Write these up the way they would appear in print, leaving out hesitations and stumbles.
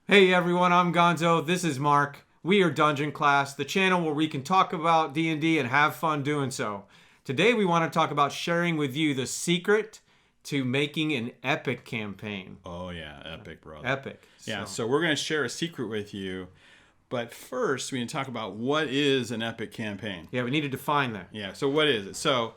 Hey everyone, I'm Gonzo. This is Mark. We are Dungeon Class, the channel where we can talk about D&D and have fun doing so. Today we want to talk about sharing with you the secret to making an epic campaign. Oh yeah, epic, brother. Epic. Yeah, so we're going to share a secret with you. But first, we need to talk about what is an epic campaign. Yeah, we need to define that. Yeah, so what is it? So,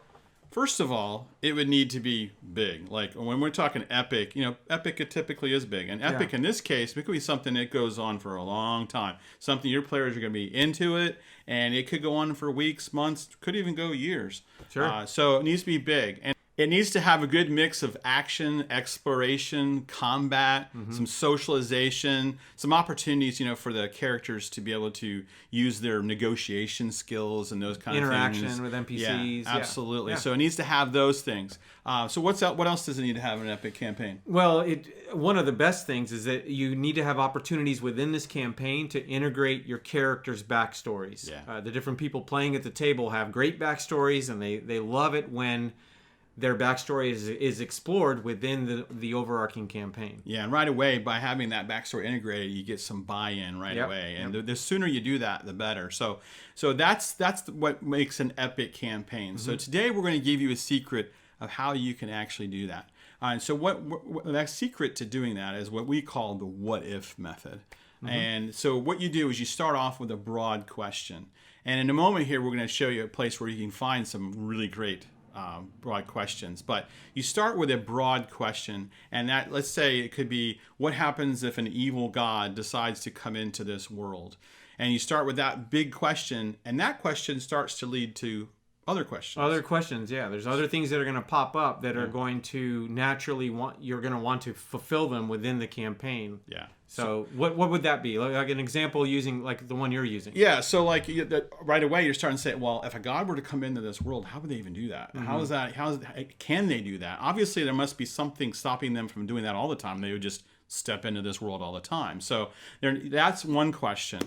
first of all, it would need to be big. Like when we're talking epic, epic it typically is big. And epic in this case, it could be something that goes on for a long time. Something your players are going to be into it, and it could go on for weeks, months, could even go years. Sure. So it needs to be big. And it needs to have a good mix of action, exploration, combat, some socialization, some opportunities, for the characters to be able to use their negotiation skills and those kind of things. Interaction with NPCs. Yeah, absolutely. Yeah. So it needs to have those things. So what else does it need to have in an epic campaign? Well, one of the best things is that you need to have opportunities within this campaign to integrate your characters' backstories. Yeah. The different people playing at the table have great backstories, and they love it when their backstory is explored within the overarching campaign. Yeah, and right away, by having that backstory integrated, you get some buy-in right away. And the sooner you do that, the better. So that's what makes an epic campaign. So today we're going to give you a secret of how you can actually do that. And so what that secret to doing that is what we call the what-if method. And so what you do is you start off with a broad question. And in a moment here, we're going to show you a place where you can find some really great broad questions, but you start with a broad question, and that, let's say it could be, what happens if an evil god decides to come into this world? And you start with that big question, and that question starts to lead to other questions. Other questions, yeah. There's other things that are going to pop up that are going to naturally you're going to want to fulfill them within the campaign. Yeah. So what would that be? Like an example using like the one you're using. Yeah, so like right away you're starting to say, well, if a god were to come into this world, how would they even do that? Can they do that? Obviously there must be something stopping them from doing that all the time. They would just step into this world all the time. So that's one question.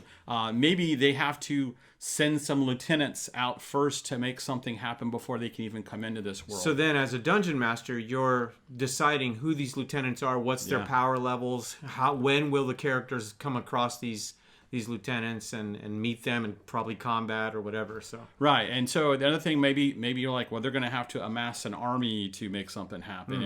Maybe they have to send some lieutenants out first to make something happen before they can even come into this world. So then as a dungeon master, you're deciding who these lieutenants are, what's their power levels, when will the characters come across these lieutenants and meet them and probably combat or whatever. So right. And so the other thing, maybe you're like, well, they're going to have to amass an army to make something happen.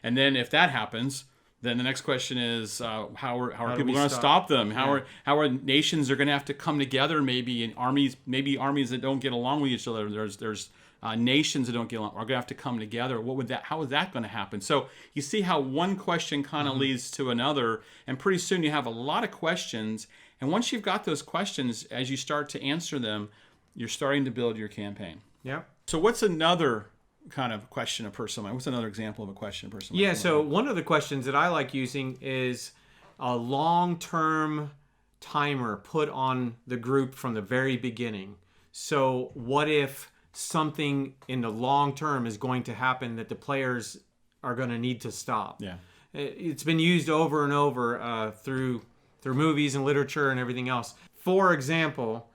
And then if that happens, then the next question is, how are people going to stop them? How are nations are going to have to come together? Maybe armies that don't get along with each other. There's nations that don't get along are going to have to come together. How is that going to happen? So you see how one question kind of leads to another, and pretty soon you have a lot of questions. And once you've got those questions, as you start to answer them, you're starting to build your campaign. Yeah. So what's another kind of question a person might? What's another example of a question a person might? Yeah, so one of the questions that I like using is a long-term timer put on the group from the very beginning. So what if something in the long term is going to happen that the players are going to need to stop? Yeah. It's been used over and over through movies and literature and everything else. For example,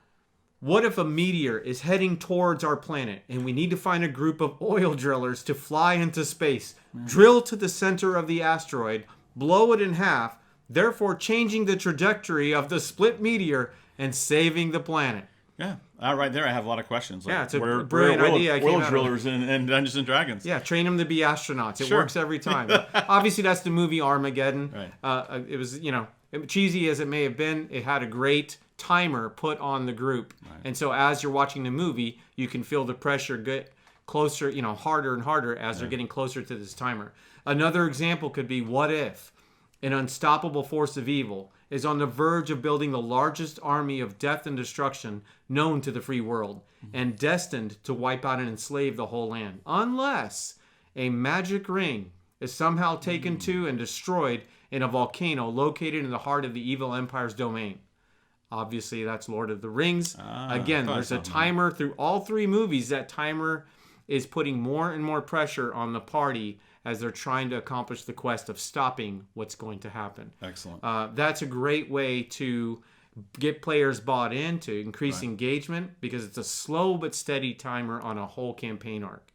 what if a meteor is heading towards our planet and we need to find a group of oil drillers to fly into space, drill to the center of the asteroid, blow it in half, therefore changing the trajectory of the split meteor and saving the planet? Yeah, right there I have a lot of questions. Like, it's a brilliant idea. Oil drillers and Dungeons and Dragons. Yeah, train them to be astronauts. It works every time. Obviously, that's the movie Armageddon. Right. It was, cheesy as it may have been, it had a great timer put on the group. Right. And so as you're watching the movie, you can feel the pressure get closer, harder and harder as they're getting closer to this timer. Another example could be, what if an unstoppable force of evil is on the verge of building the largest army of death and destruction known to the free world and destined to wipe out and enslave the whole land, unless a magic ring is somehow taken to and destroyed in a volcano located in the heart of the evil empire's domain. Obviously, that's Lord of the Rings. Again, there's a timer through all three movies. That timer is putting more and more pressure on the party as they're trying to accomplish the quest of stopping what's going to happen. Excellent. That's a great way to get players bought in, to increase engagement, because it's a slow but steady timer on a whole campaign arc.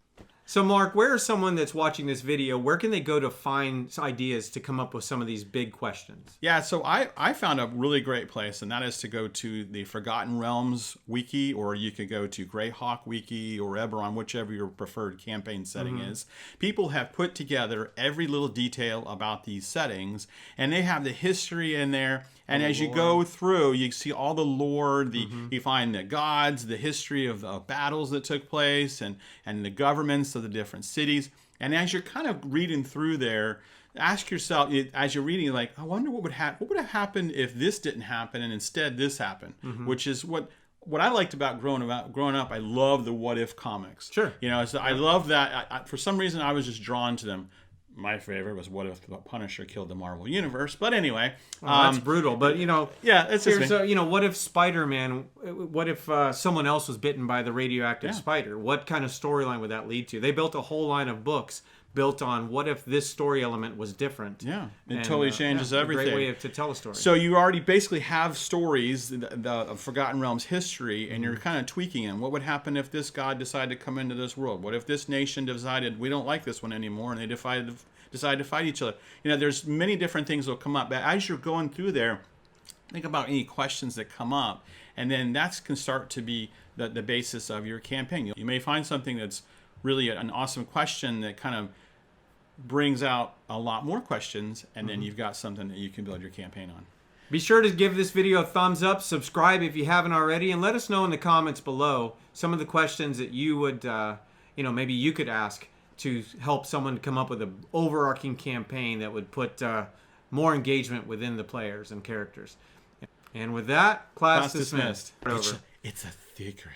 So, Mark, where is someone that's watching this video? Where can they go to find ideas to come up with some of these big questions? Yeah, so I found a really great place, and that is to go to the Forgotten Realms Wiki, or you could go to Greyhawk Wiki or Eberron, whichever your preferred campaign setting is. People have put together every little detail about these settings, and they have the history in there. And as you go through, you see all the lore, you find the gods, the history of battles that took place, and the governments of the different cities. And as you're kind of reading through there, ask yourself, as you're reading, like, I wonder what would have happened if this didn't happen and instead this happened, which is what I liked about growing up. I love the what if comics. Sure. So I love that. For some reason, I was just drawn to them. My favorite was what if the Punisher killed the Marvel Universe. But anyway. That's brutal. But, yeah, it's just what if Spider-Man, what if someone else was bitten by the radioactive spider? What kind of storyline would that lead to? They built a whole line of books built on what if this story element was different. Yeah, it totally changes everything. A great way to tell a story. So you already basically have stories of Forgotten Realms history, and you're kind of tweaking them. What would happen if this god decided to come into this world? What if this nation decided we don't like this one anymore, and they decided to fight each other? There's many different things that will come up. But as you're going through there, think about any questions that come up, and then that can start to be the basis of your campaign. You may find something that's really an awesome question that kind of brings out a lot more questions, and then you've got something that you can build your campaign on. Be sure to give this video a thumbs up, subscribe if you haven't already, and let us know in the comments below some of the questions that you would, maybe you could ask to help someone come up with an overarching campaign that would put more engagement within the players and characters. And with that, class dismissed. It's a secret.